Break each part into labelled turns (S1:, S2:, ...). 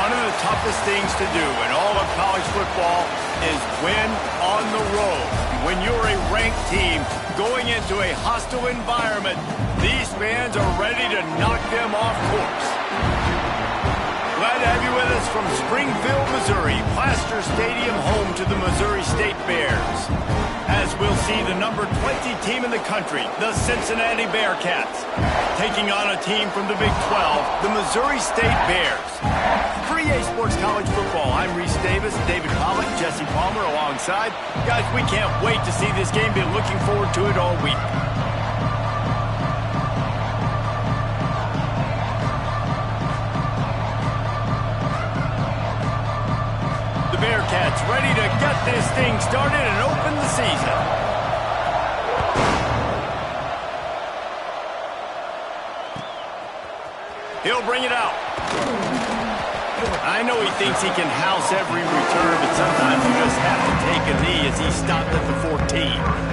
S1: One of the toughest things to do in all of college football is win on the road. When you're a ranked team going into a hostile environment, these fans are ready to knock them off course. Glad to have you with us from Springfield, Missouri, Plaster Stadium, home to the Missouri State Bears. As we'll see the number 20 team in the country, the Cincinnati Bearcats, taking on a team from the Big 12, the Missouri State Bears. For EA Sports College Football, I'm Reese Davis, David Pollack, Jesse Palmer alongside. Guys, we can't wait to see this game. Been looking forward to it all week. Bearcats ready to get this thing started and open the season. He'll bring it out. I know he thinks he can house every return, but sometimes you just have to take a knee as he stopped at the 14.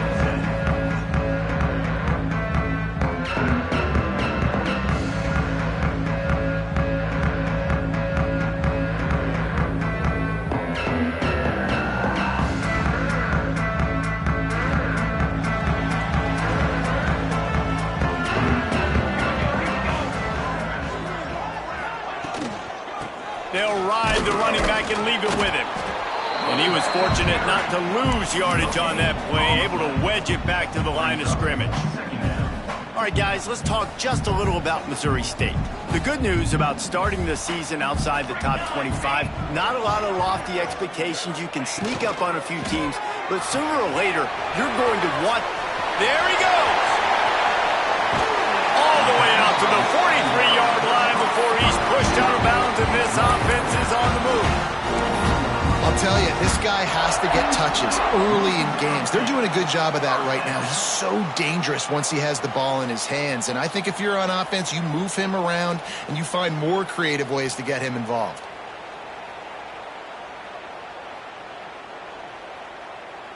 S1: They'll ride the running back and leave it with him. And he was fortunate not to lose yardage on that play, able to wedge it back to the line of scrimmage. All right, guys, let's talk just a little about Missouri State. The good news about starting the season outside the top 25, not a lot of lofty expectations. You can sneak up on a few teams, but sooner or later, you're going to want... There he goes! All the way out to the 43-yard line before he's pushed out of bounds, and this offense is on the move.
S2: I'll tell you, this guy has to get touches early in games. They're doing a good job of that right now. He's so dangerous once he has the ball in his hands, and I think if you're on offense, you move him around and you find more creative ways to get him involved.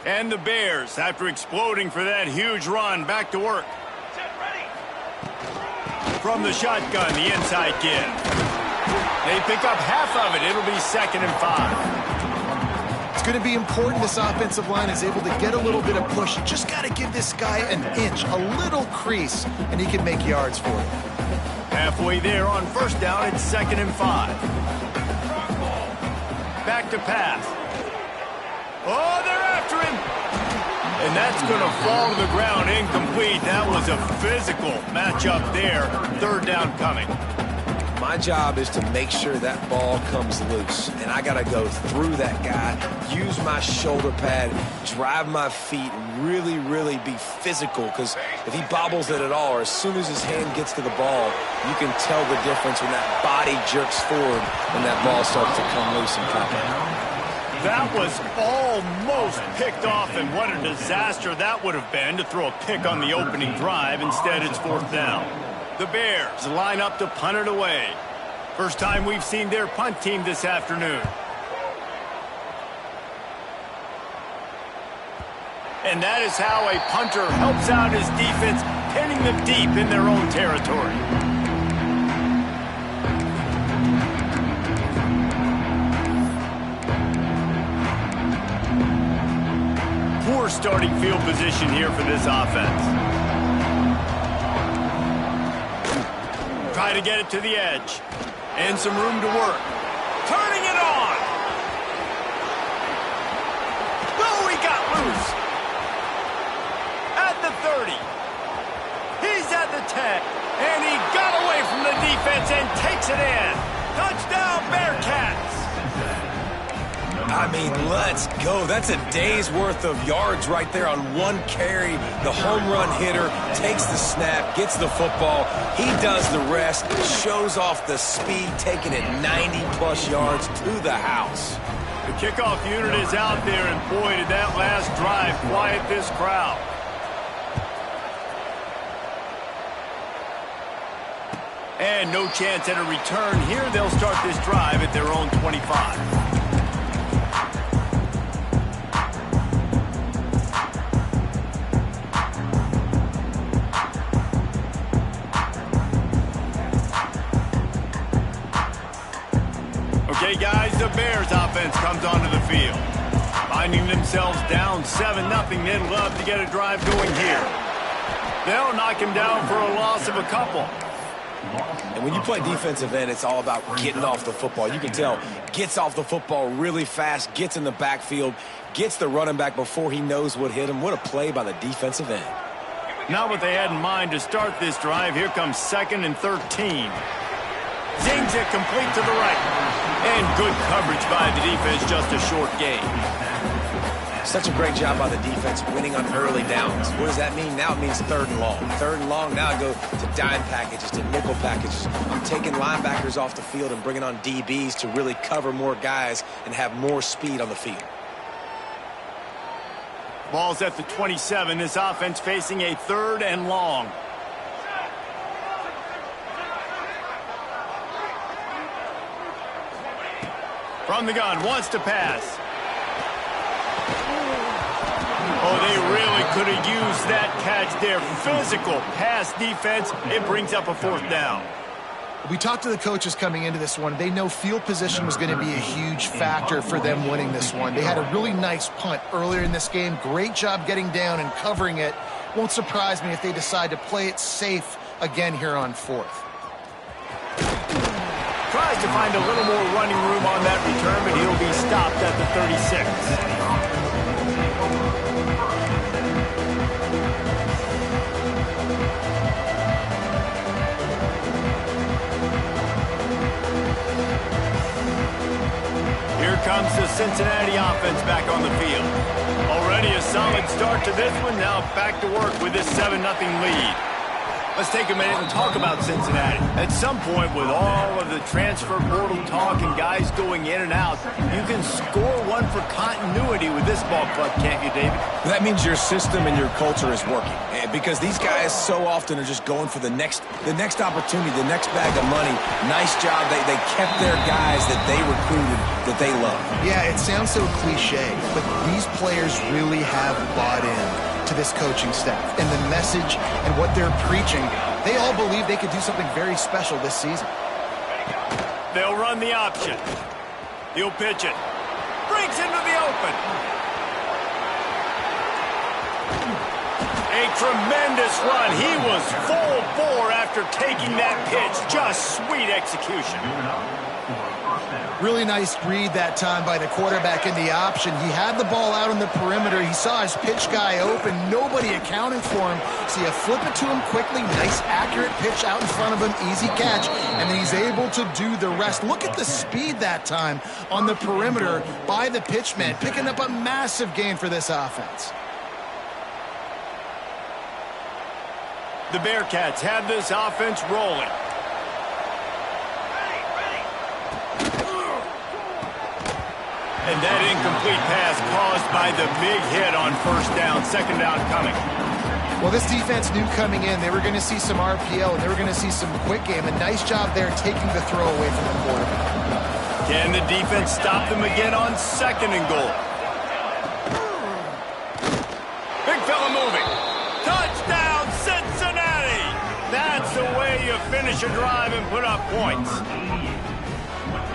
S1: And the Bears, after exploding for that huge run, back to work. From the shotgun, the inside give. They pick up half of it. It'll be 2nd and 5.
S2: It's going to be important this offensive line is able to get a little bit of push. You just got to give this guy an inch, a little crease, and he can make yards for it.
S1: Halfway there on 1st down, it's 2nd and 5. Back to pass. Oh, they're after him. And that's going to fall to the ground incomplete. That was a physical matchup there. 3rd down coming.
S3: My job is to make sure that ball comes loose. And I got to go through that guy, use my shoulder pad, drive my feet, really, really be physical. Because if he bobbles it at all, or as soon as his hand gets to the ball, you can tell the difference when that body jerks forward and that ball starts to come loose and come out.
S1: That was almost picked off, and what a disaster that would have been to throw a pick on the opening drive. Instead, it's 4th down. The Bears line up to punt it away. First time we've seen their punt team this afternoon. And that is how a punter helps out his defense, pinning them deep in their own territory. Poor starting field position here for this offense. Try to get it to the edge. And some room to work. Turning it on! Oh, he got loose! At the 30. He's at the 10. And he got away from the defense and takes it in. Touchdown, Bearcats!
S3: I mean, let's go. That's a day's worth of yards right there on one carry. The home run hitter takes the snap, gets the football. He does the rest, shows off the speed, taking it 90-plus yards to the house.
S1: The kickoff unit is out there, and boy, did that last drive quiet this crowd. And no chance at a return here. They'll start this drive at their own 25. offense comes onto the field. Finding themselves down 7-0, they'd love to get a drive going here. They'll knock him down for a loss of a couple.
S3: And when you play defensive end, it's all about getting off the football. You can tell, gets off the football really fast, gets in the backfield, gets the running back before he knows what hit him. What a play by the defensive end.
S1: Not what they had in mind to start this drive. Here comes 2nd and 13. Zings it complete to the right. And good coverage by the defense, just a short gain.
S3: Such a great job by the defense winning on early downs. What does that mean? Now it means 3rd and long. 3rd and long, now I go to dime packages, to nickel packages. I'm taking linebackers off the field and bringing on DBs to really cover more guys and have more speed on the field.
S1: Ball's at the 27. This offense facing a 3rd and long. From the gun, wants to pass. Oh, they really could have used that catch there. Physical pass defense. It brings up a 4th down.
S2: We talked to the coaches coming into this one. They know field position was going to be a huge factor for them winning this one. They had a really nice punt earlier in this game. Great job getting down and covering it. Won't surprise me if they decide to play it safe again here on 4th.
S1: Tries to find a little more running room on that return, but he'll be stopped at the 36. Here comes the Cincinnati offense back on the field. Already a solid start to this one. Now back to work with this 7-0 lead. Let's take a minute and talk about Cincinnati. At some point, with all of the transfer portal talk and guys going in and out, you can score one for continuity with this ball club, can't you, David?
S3: That means your system and your culture is working. Because these guys so often are just going for the next opportunity, the next bag of money. Nice job. They kept their guys that they recruited, that they love.
S2: Yeah, it sounds so cliche, but these players really have bought in to this coaching staff and the message and what they're preaching. They all believe they could do something very special this season.
S1: They'll run the option. He'll pitch it. Breaks into the open. A tremendous run. He was full bore after taking that pitch. Just sweet execution.
S2: Really nice read that time by the quarterback in the option. He had the ball out on the perimeter. He saw his pitch guy open. Nobody accounted for him. So you flip it to him quickly. Nice, accurate pitch out in front of him. Easy catch. And then he's able to do the rest. Look at the speed that time on the perimeter by the pitchman, picking up a massive gain for this offense.
S1: The Bearcats have this offense rolling. And that incomplete pass caused by the big hit on 1st down. 2nd down coming.
S2: Well, this defense knew coming in they were going to see some RPO and they were going to see some quick game. A nice job there taking the throw away from the quarterback.
S1: Can the defense stop them again on 2nd and goal? Big fella moving. Touchdown, Cincinnati! That's the way you finish a drive and put up points.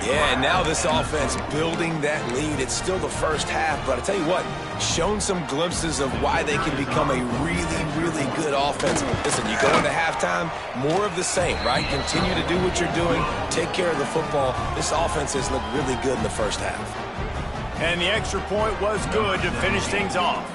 S3: Yeah, and now this offense building that lead. It's still the first half, but I tell you what, shown some glimpses of why they can become a really, really good offense. Listen, you go into halftime, more of the same, right? Continue to do what you're doing, take care of the football. This offense has looked really good in the first half.
S1: And the extra point was good to finish things off.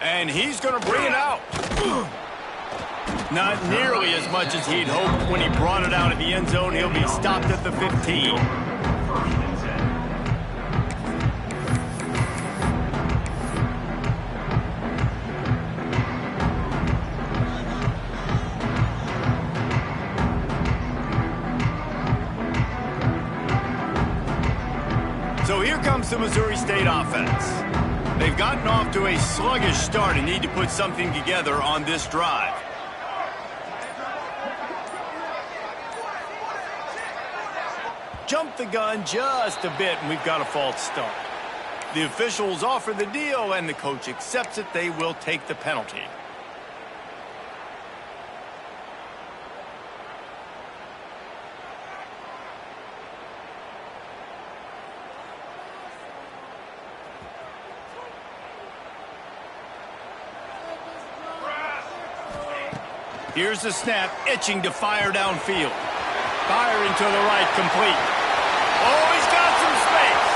S1: And he's going to bring it out. Not nearly as much as he'd hoped when he brought it out of the end zone. He'll be stopped at the 15. So here comes the Missouri State offense. They've gotten off to a sluggish start and need to put something together on this drive. Jump the gun just a bit and we've got a false start. The officials offer the deal and the coach accepts it. They will take the penalty. Here's the snap, itching to fire downfield. Firing to the right, complete. Oh, he's got some space.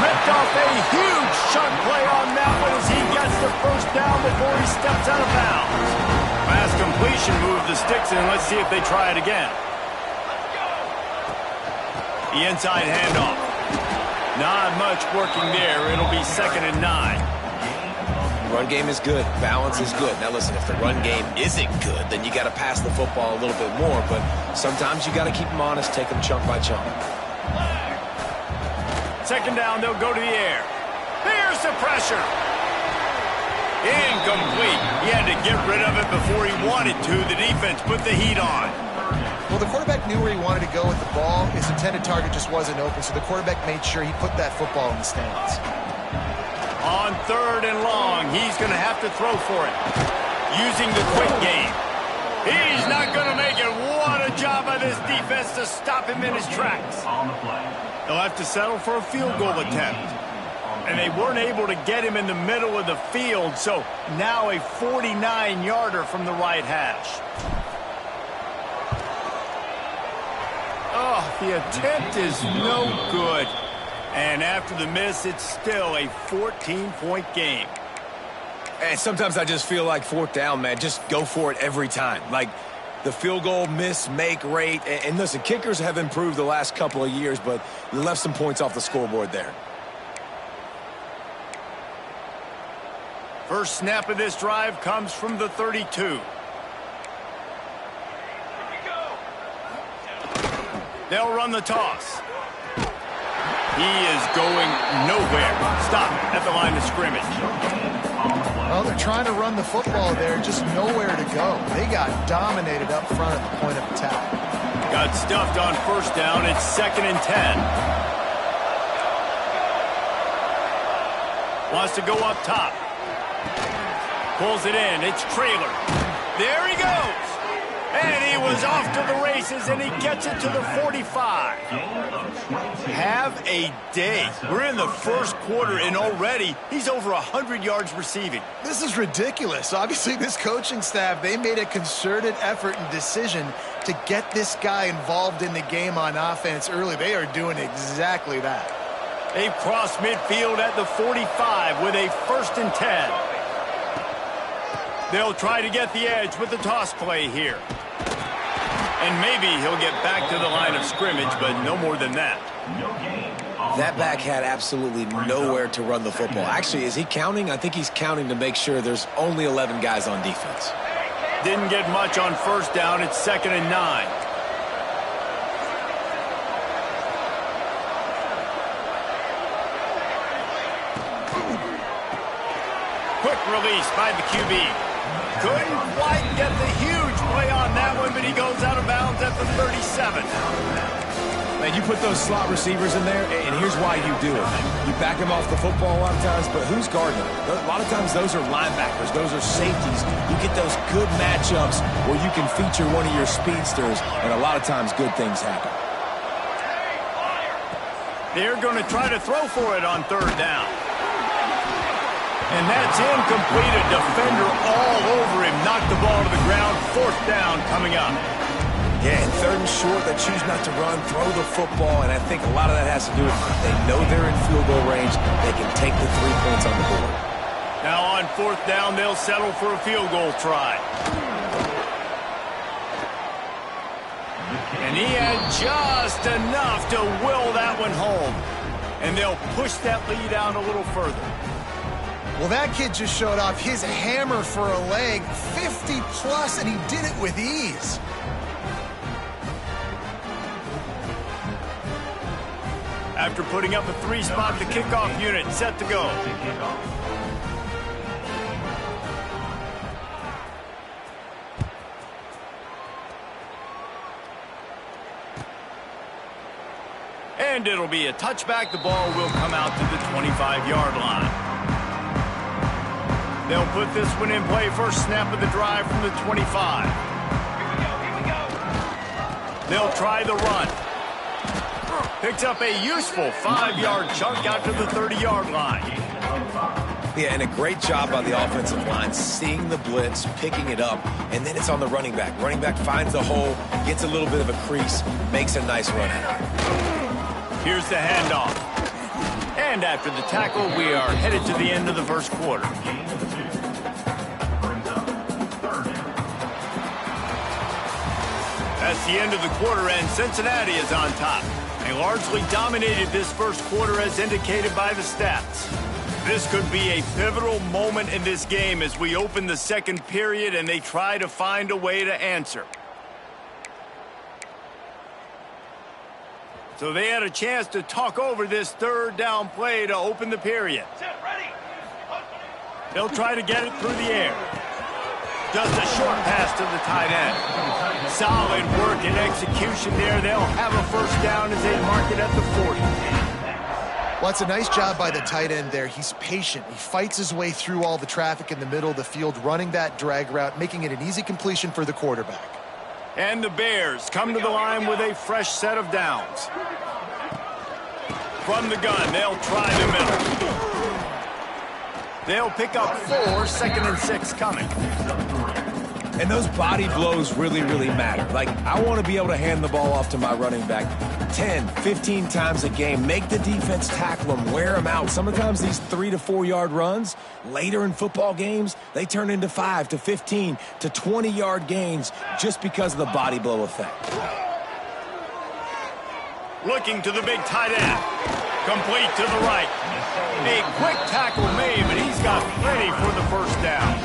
S1: Ripped off a huge chunk play on that one as he gets the first down before he steps out of bounds. Fast completion moved the sticks in. Let's see if they try it again. The inside handoff. Not much working there. It'll be 2nd and 9.
S3: Run game is good. Balance is good. Now listen, if the run game isn't good, then you got to pass the football a little bit more. But sometimes you got to keep them honest, take them chunk by chunk.
S1: 2nd down, they'll go to the air. There's the pressure. Incomplete. He had to get rid of it before he wanted to. The defense put the heat on.
S2: Well, the quarterback knew where he wanted to go with the ball. His intended target just wasn't open, so the quarterback made sure he put that football in the stands.
S1: On 3rd and long, he's going to have to throw for it. Using the quick game. He's not going to make it. What a job by this defense to stop him in his tracks. They'll have to settle for a field goal attempt. And they weren't able to get him in the middle of the field, so now a 49-yarder from the right hash. Oh, the attempt is no good. And after the miss, it's still a 14-point game.
S3: And sometimes I just feel like 4th down, man, just go for it every time. Like the field goal miss-make rate. And listen, kickers have improved the last couple of years, but you left some points off the scoreboard there.
S1: First snap of this drive comes from the 32. They'll run the toss. He is going nowhere. Stop at the line of scrimmage.
S2: Well, they're trying to run the football there, just nowhere to go. They got dominated up front at the point of attack.
S1: Got stuffed on 1st down. It's 2nd and 10. Wants to go up top. Pulls it in. It's Trailer. There he goes. And he was off to the races, and he gets it to the 45. Have a day. We're in the 1st quarter, and already he's over 100 yards receiving.
S2: This is ridiculous. Obviously, this coaching staff, they made a concerted effort and decision to get this guy involved in the game on offense early. They are doing exactly that.
S1: They've crossed midfield at the 45 with a 1st and 10. They'll try to get the edge with the toss play here. And maybe he'll get back to the line of scrimmage, but no more than that.
S3: That back had absolutely nowhere to run the football. Actually, is he counting? I think he's counting to make sure there's only 11 guys on defense.
S1: Didn't get much on 1st down. It's 2nd and 9. Quick release by the QB. Couldn't quite get the huge play on that one, but he goes out of bounds at the 37.
S3: Man, you put those slot receivers in there, and here's why you do it. You back them off the football a lot of times, but who's guarding them? A lot of times those are linebackers. Those are safeties. You get those good matchups where you can feature one of your speedsters, and a lot of times good things happen.
S1: They're going to try to throw for it on 3rd down. And that's incomplete. A defender all over him. Knocked the ball to the ground. 4th down coming up.
S3: Yeah, and 3rd and short, they choose not to run, throw the football, and I think a lot of that has to do with they know they're in field goal range. They can take the 3 points on the board.
S1: Now on 4th down, they'll settle for a field goal try. And he had just enough to will that one home. And they'll push that lead out a little further.
S2: Well, that kid just showed off his hammer for a leg, 50-plus, and he did it with ease.
S1: After putting up a 3-spot, the kickoff unit set to go. And it'll be a touchback. The ball will come out to the 25-yard line. They'll put this one in play. First snap of the drive from the 25. Here we go. They'll try the run. Picks up a useful 5-yard chunk out to the 30-yard line.
S3: Yeah, and a great job by the offensive line, seeing the blitz, picking it up, and then it's on the running back. Running back finds the hole, gets a little bit of a crease, makes a nice run at it.
S1: Here's the handoff. And after the tackle, we are headed to the end of the first quarter. That's the end of the quarter, and Cincinnati is on top. They largely dominated this first quarter as indicated by the stats. This could be a pivotal moment in this game as we open the second period and they try to find a way to answer. So they had a chance to talk over this third down play to open the period. They'll try to get it through the air. Just a short pass to the tight end. Solid work and execution there. They'll have a first down as they mark it at the 40.
S2: Well, it's a nice job by the tight end there. He's patient. He fights his way through all the traffic in the middle of the field, running that drag route, making it an easy completion for the quarterback.
S1: And the Bears come to the line with a fresh set of downs. From the gun, they'll try the middle. They'll pick up 4, 2nd and 6 coming.
S3: And those body blows really, really matter. Like, I want to be able to hand the ball off to my running back 10, 15 times a game. Make the defense tackle them, wear them out. Sometimes these 3 to 4 yard runs, later in football games, they turn into 5 to 15 to 20 yard gains just because of the body blow effect.
S1: Looking to the big tight end. Complete to the right. A quick tackle made, but he's got plenty for the first down.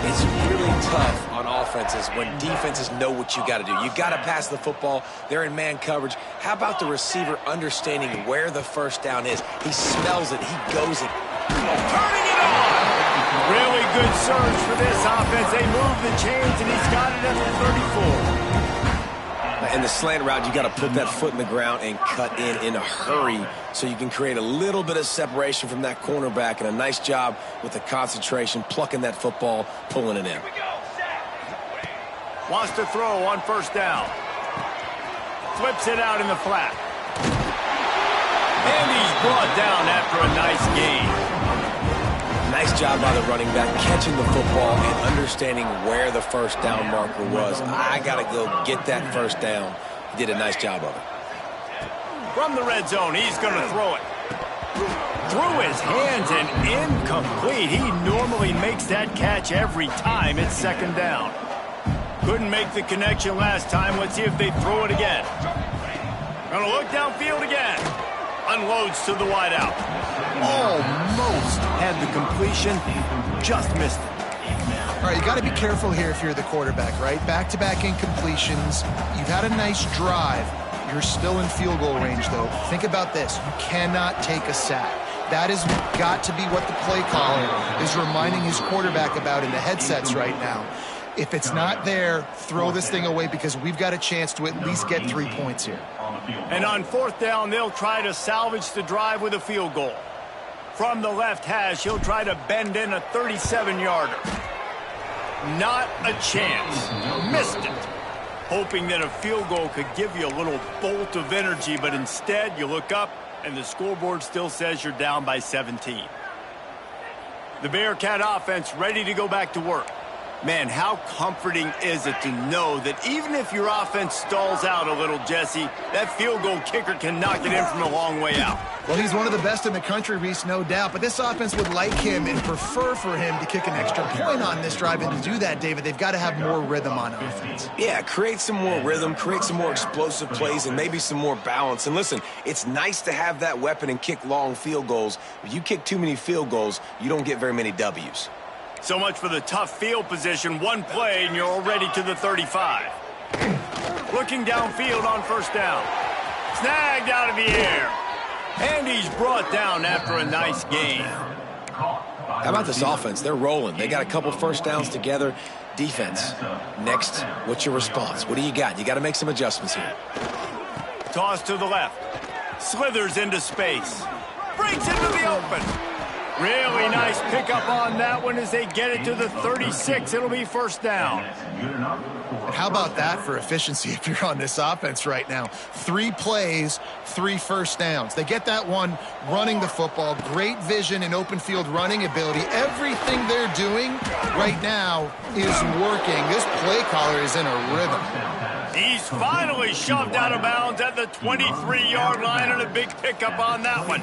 S3: It's really tough on offenses when defenses know what you got to do. You got to pass the football. They're in man coverage. How about the receiver understanding where the first down is? He smells it. He goes it.
S1: Turning it on. Really good surge for this offense. They move the chains, and he's got it at the 34.
S3: In the slant route, you got to put that foot in the ground and cut in a hurry so you can create a little bit of separation from that cornerback, and a nice job with the concentration, plucking that football, pulling it in.
S1: Wants to throw on first down. Flips it out in the flat. And he's brought down after a nice gain.
S3: Nice job by the running back, catching the football and understanding where the first down marker was. I got to go get that first down. He did a nice job of it.
S1: From the red zone, he's going to throw it. Through his hands and incomplete. He normally makes that catch every time it's second down. Couldn't make the connection last time. Let's see if they throw it again. Going to look downfield again. Unloads to the wideout. Almost had the completion, just missed it.
S2: All right, you got to be careful here if you're the quarterback, right? Back-to-back incompletions. You've had a nice drive. You're still in field goal range, though. Think about this. You cannot take a sack. That has got to be what the play caller is reminding his quarterback about in the headsets right now. If it's not there, throw this thing away because we've got a chance to at least get 3 points here.
S1: And on fourth down, they'll try to salvage the drive with a field goal. From the left hash, he'll try to bend in a 37-yarder. Not a chance. Missed it. Hoping that a field goal could give you a little bolt of energy, but instead you look up and the scoreboard still says you're down by 17. The Bearcat offense ready to go back to work. Man, how comforting is it to know that even if your offense stalls out a little, Jesse, that field goal kicker can knock it in from a long way out.
S2: Well, he's one of the best in the country, Reese, no doubt. But this offense would like him and prefer for him to kick an extra point on this drive. And to do that, David, they've got to have more rhythm on offense.
S3: Yeah, create some more rhythm, create some more explosive plays, and maybe some more balance. And listen, it's nice to have that weapon and kick long field goals. If you kick too many field goals, you don't get very many W's.
S1: So much for the tough field position. One play, and you're already to the 35. Looking downfield on first down. Snagged out of the air. And he's brought down after a nice gain.
S3: How about this offense? They're rolling. They got a couple first downs together. Defense. Next, what's your response? What do you got? You got to make some adjustments here.
S1: Toss to the left. Slithers into space. Breaks into the open. Really nice pickup on that one as they get it to the 36. It'll be first down.
S2: And how about that for efficiency if you're on this offense right now? 3 plays, 3 first downs. They get that one running the football, great vision and open field running ability. Everything they're doing right now is working. This play caller is in a rhythm.
S1: He's finally shoved out of bounds at the 23-yard line, and a big pickup on that one.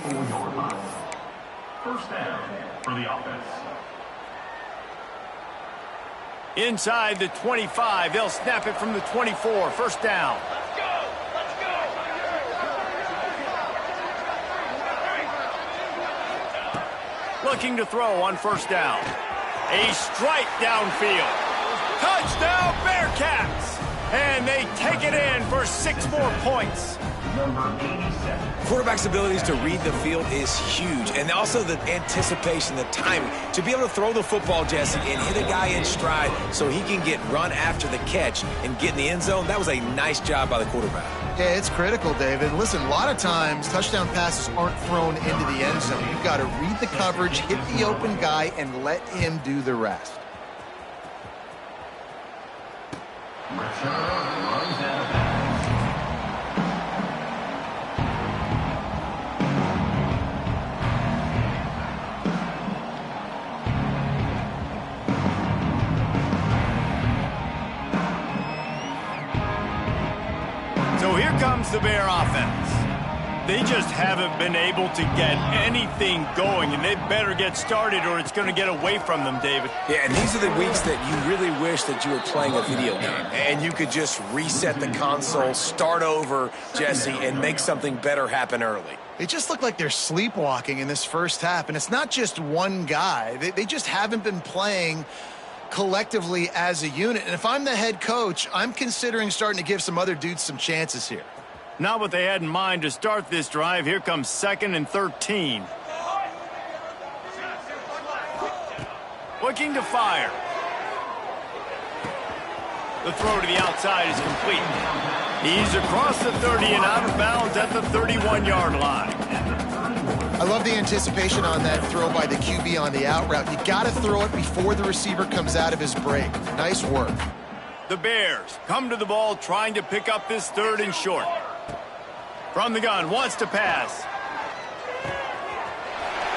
S4: First down for the offense.
S1: Inside the 25, they'll snap it from the 24. First down.
S4: Let's go! Let's
S1: go! Looking to throw on first down. A strike downfield. Touchdown Bearcats! And they take it in for 6 more points.
S4: Number 87.
S3: Quarterback's abilities to read the field is huge, and also the anticipation, the timing. To be able to throw the football, Jesse, and hit a guy in stride so he can get run after the catch and get in the end zone, that was a nice job by the quarterback.
S2: Yeah, it's critical, David. Listen, a lot of times touchdown passes aren't thrown into the end zone. You've got to read the coverage, hit the open guy, and let him do the rest.
S4: Return runs out of bounds.
S1: So here comes the Bear offense. They just haven't been able to get anything going, and they better get started or it's going to get away from them, David.
S3: Yeah, and these are the weeks that you really wish that you were playing a video game and you could just reset the console, start over, Jesse, and make something better happen early.
S2: They just look like they're sleepwalking in this first half, and it's not just one guy. They just haven't been playing collectively as a unit. And if I'm the head coach, I'm considering starting to give some other dudes some chances here.
S1: Not what they had in mind to start this drive. Here comes 2nd and 13. Looking to fire. The throw to the outside is complete. He's across the 30 and out of bounds at the 31-yard line.
S2: I love the anticipation on that throw by the QB on the out route. You got to throw it before the receiver comes out of his break. Nice work.
S1: The Bears come to the ball trying to pick up this 3rd and short. From the gun, wants to pass.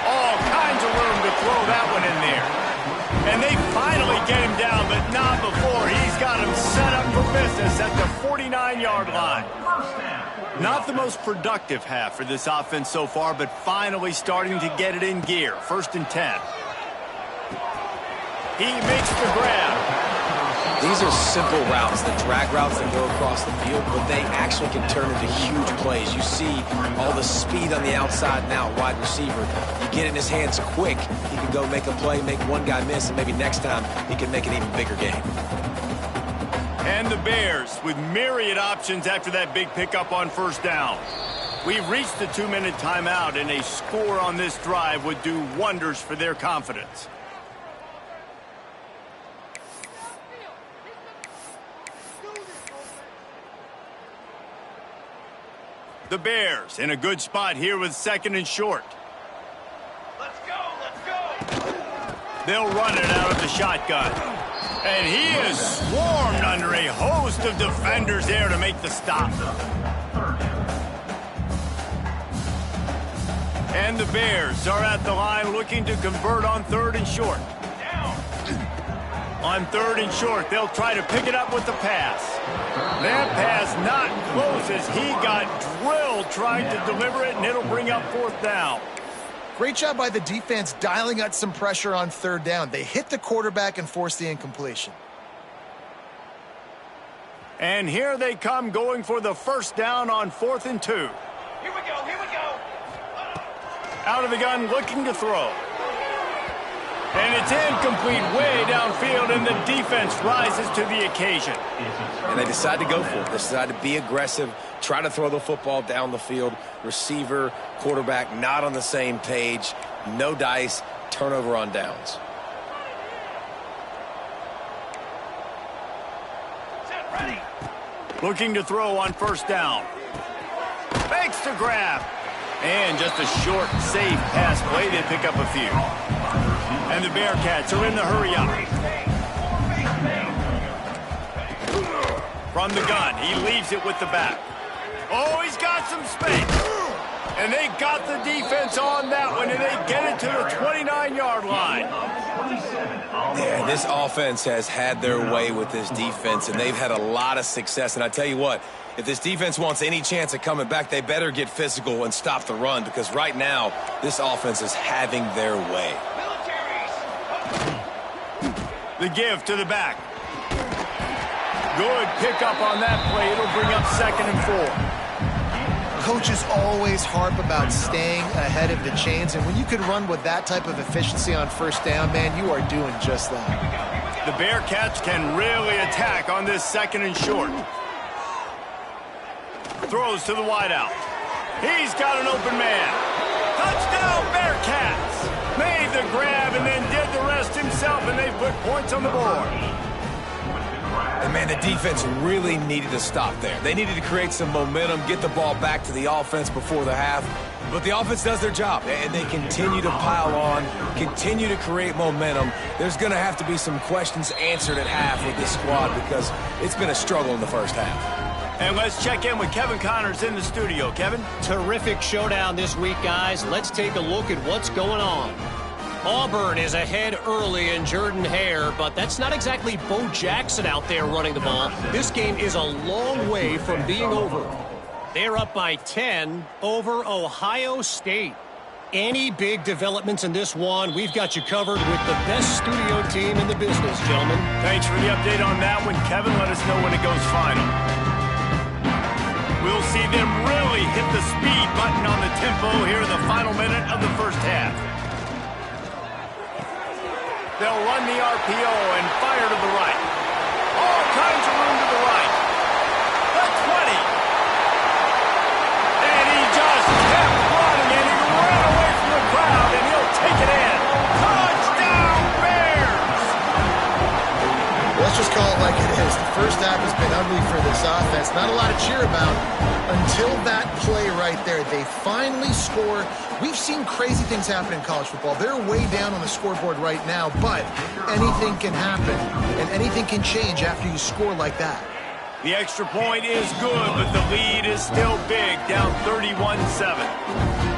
S1: All kinds of room to throw that one in there. And they finally get him down, but not before. He's got him set up for business at the 49-yard line. Not the most productive half for this offense so far, but finally starting to get it in gear. 1st and 10. He makes the grab.
S3: These are simple routes, the drag routes that go across the field, but they actually can turn into huge plays. You see all the speed on the outside and out, wide receiver. You get it in his hands quick, he can go make a play, make one guy miss, and maybe next time he can make an even bigger game.
S1: And the Bears with myriad options after that big pickup on first down. We've reached the 2-minute timeout, and a score on this drive would do wonders for their confidence. The Bears in a good spot here with 2nd and short.
S4: Let's go! Let's go!
S1: They'll run it out of the shotgun. And he is swarmed under a host of defenders there to make the stop. And the Bears are at the line looking to convert on 3rd and short. On 3rd and short, they'll try to pick it up with the pass. That pass not close as he got drilled trying to deliver it, and it'll bring up 4th down.
S2: Great job by the defense dialing out some pressure on 3rd down. They hit the quarterback and forced the incompletion.
S1: And here they come going for the 1st down on 4th and 2.
S4: Here we go! Here we go!
S1: Out of the gun, looking to throw. And it's incomplete way downfield, and the defense rises to the occasion.
S3: And they decide to go for it. They decide to be aggressive, try to throw the football down the field. Receiver, quarterback, not on the same page. No dice, turnover on downs.
S4: Set ready!
S1: Looking to throw on 1st down. Makes the grab. And just a short, safe pass play. They pick up a few. And the Bearcats are in the hurry up. From the gun, he leaves it with the back. Oh, he's got some space. And they got the defense on that one, and they get it to the 29-yard line.
S3: Yeah, this offense has had their way with this defense, and they've had a lot of success. And I tell you what, if this defense wants any chance of coming back, they better get physical and stop the run, because right now, this offense is having their way.
S1: The give to the back. Good pickup on that play. It'll bring up 2nd and 4.
S2: Coaches always harp about staying ahead of the chains, and when you can run with that type of efficiency on first down, man, you are doing just that.
S1: The Bearcats can really attack on this 2nd and short. Throws to the wideout. He's got an open man. Touchdown, Bearcats! Made the grab and then did the rest himself, and they put points on the board.
S3: And, man, the defense really needed to stop there. They needed to create some momentum, get the ball back to the offense before the half. But the offense does their job, and they continue to pile on, continue to create momentum. There's going to have to be some questions answered at half with this squad, because it's been a struggle in the first half.
S1: And let's check in with Kevin Connors in the studio. Kevin?
S5: Terrific showdown this week, guys. Let's take a look at what's going on. Auburn is ahead early in Jordan-Hare, but that's not exactly Bo Jackson out there running the ball. This game is a long way from being over. They're up by 10 over Ohio State. Any big developments in this one, we've got you covered with the best studio team in the business, gentlemen.
S1: Thanks for the update on that one, Kevin. Let us know when it goes final. We'll see them really hit the speed button on the tempo here in the final minute of the first half. They'll run the RPO and fire to the right. All kinds of room to the right. The 20. And he just kept running, and he ran away from the crowd, and he'll take it in. Touchdown, Bears!
S2: Let's just call it like it is. The first half has been ugly for this offense. Not a lot to cheer about until that play right there. They finally score. We've seen crazy things happen in college football. They're way down on the scoreboard right now, but anything can happen, and anything can change after you score like that.
S1: The extra point is good, but the lead is still big, down 31-7.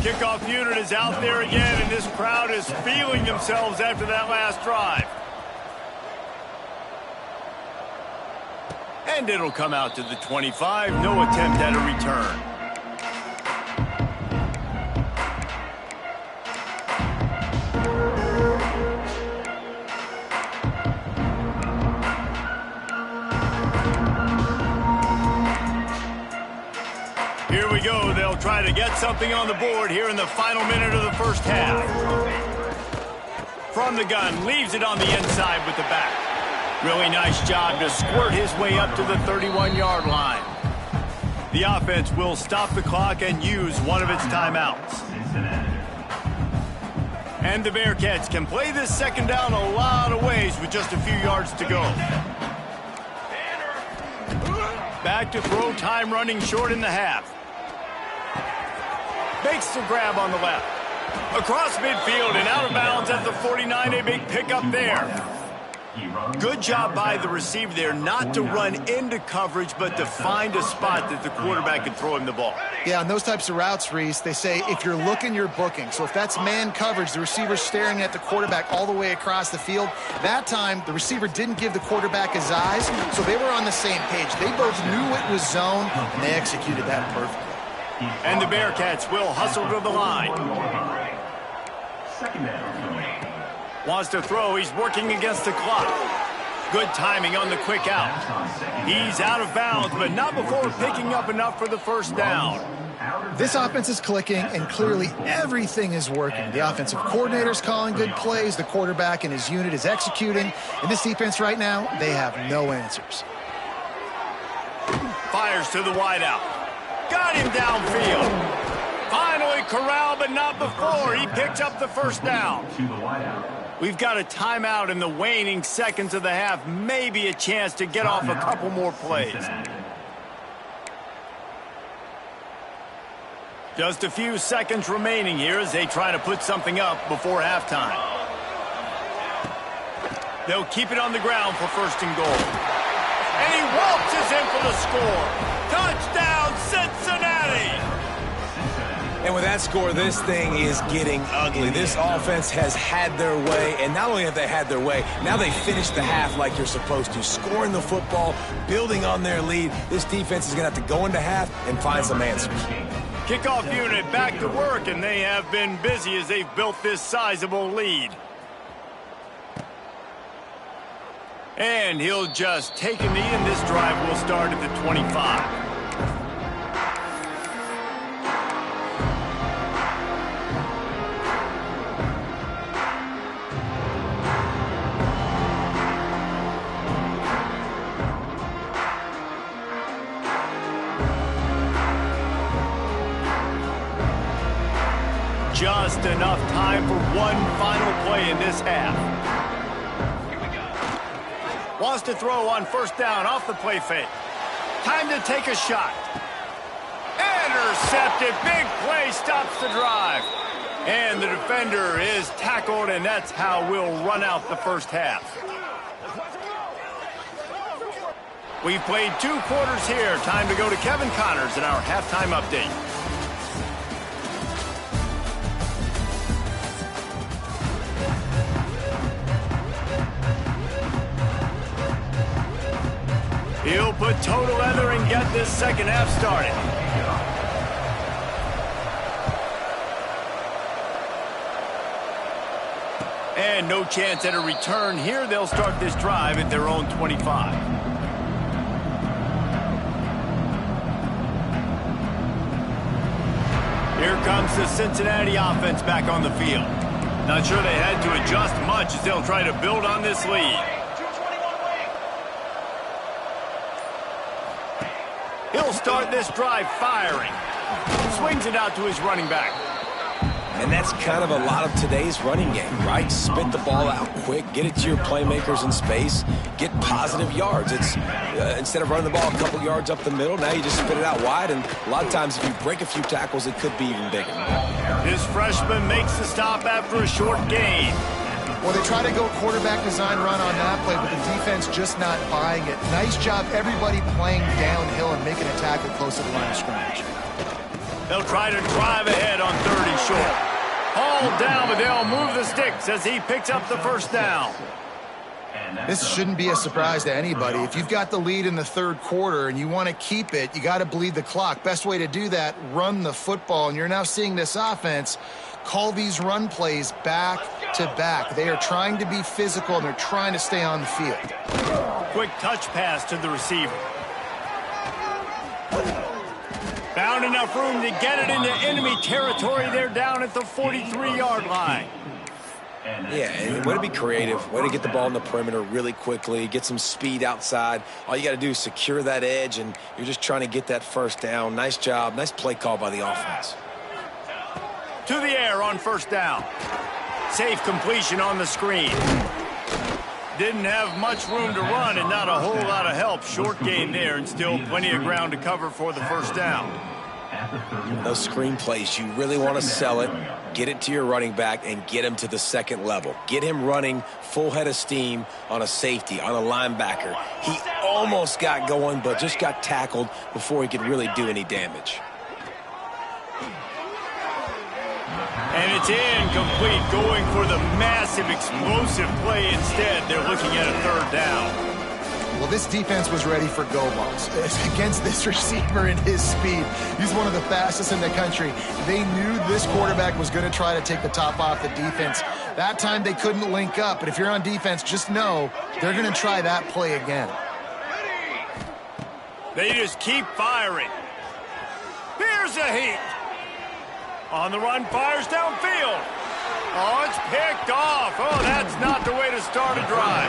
S1: Kickoff unit is out there again, and this crowd is feeling themselves after that last drive. And it'll come out to the 25. No attempt at a return. Here we go. They'll try to get something on the board here in the final minute of the first half. From the gun, leaves it on the inside with the back. Really nice job to squirt his way up to the 31-yard line. The offense will stop the clock and use one of its timeouts. And the Bearcats can play this second down a lot of ways with just a few yards to go. Back to throw, time running short in the half. Makes the grab on the left. Across midfield and out of bounds at the 49, a big pickup there. Good job by the receiver there not to run into coverage, but to find a spot that the quarterback can throw him the ball.
S2: Yeah, on those types of routes, Reese, they say if you're looking, you're booking. So if that's man coverage, the receiver's staring at the quarterback all the way across the field. That time, the receiver didn't give the quarterback his eyes, so they were on the same page. They both knew it was zone, and they executed that perfectly.
S1: And the Bearcats will hustle to the line. Wants to throw. He's working against the clock. Good timing on the quick out. He's out of bounds, but not before picking up enough for the first down.
S2: This offense is clicking, and clearly everything is working. The offensive coordinator's calling good plays. The quarterback and his unit is executing. In this defense right now, they have no answers.
S1: Fires to the wideout. Got him downfield. Finally corralled, but not before. He picked up the first down. We've got a timeout in the waning seconds of the half. Maybe a chance to get off a couple more plays. Just a few seconds remaining here as they try to put something up before halftime. They'll keep it on the ground for first and goal. And he waltzes in for the score. Touchdown, Cincinnati!
S3: And with that score, this thing is getting ugly. This offense has had their way, and not only have they had their way, now they finished the half like you're supposed to, scoring the football, building on their lead. This defense is going to have to go into half and find some answers.
S1: Kickoff unit back to work, and they have been busy as they've built this sizable lead. And he'll just take a knee, and this drive will start at the 25. Just enough time for one final play in this half. Wants to throw on first down off the play fake. Time to take a shot. Intercepted. Big play stops the drive. And the defender is tackled, and that's how we'll run out the first half. We've played 2 quarters here. Time to go to Kevin Connors in our halftime update. He'll put total leather and get this second half started. And no chance at a return here. They'll start this drive at their own 25. Here comes the Cincinnati offense back on the field. Not sure they had to adjust much as they'll try to build on this lead. He'll start this drive firing. Swings it out to his running back.
S3: And that's kind of a lot of today's running game, right? Spit the ball out quick, get it to your playmakers in space, get positive yards. It's instead of running the ball a couple yards up the middle, now you just spit it out wide, and a lot of times if you break a few tackles, it could be even bigger.
S1: This freshman makes the stop after a short gain.
S2: Well, they try to go quarterback design run on that play, but the defense just not buying it. Nice job, everybody playing downhill and making a tackle close to the line of scrimmage.
S1: They'll try to drive ahead on 3rd and short. Hauled down, but they'll move the sticks as he picks up the first down.
S2: This shouldn't be a surprise to anybody. If you've got the lead in the 3rd quarter and you want to keep it, you got to bleed the clock. Best way to do that, run the football. And you're now seeing this offense call these run plays back to back. They are trying to be physical, and they're trying to stay on the field.
S1: Quick touch pass to the receiver. Found enough room to get it into enemy territory. They're down at the 43-yard line.
S3: Yeah, and way to be creative, way to get the ball in the perimeter really quickly, get some speed outside. All you got to do is secure that edge, and you're just trying to get that first down. Nice job, nice play call by the offense.
S1: To the air on first down. Safe completion on the screen. Didn't have much room to run and not a whole lot of help. Short gain there and still plenty of ground to cover for the first down.
S3: Those screen plays, you really want to sell it, get it to your running back, and get him to the second level. Get him running full head of steam on a safety, on a linebacker. He almost got going, but just got tackled before he could really do any damage.
S1: And it's incomplete, going for the massive explosive play instead. They're looking at a 3rd down.
S2: Well, this defense was ready for go balls. Against this receiver and his speed, he's one of the fastest in the country. They knew this quarterback was going to try to take the top off the defense. That time they couldn't link up, but if you're on defense, just know they're going to try that play again.
S1: They just keep firing. Here's a heat. On the run, fires downfield. Oh, it's picked off. Oh, that's not the way to start a drive.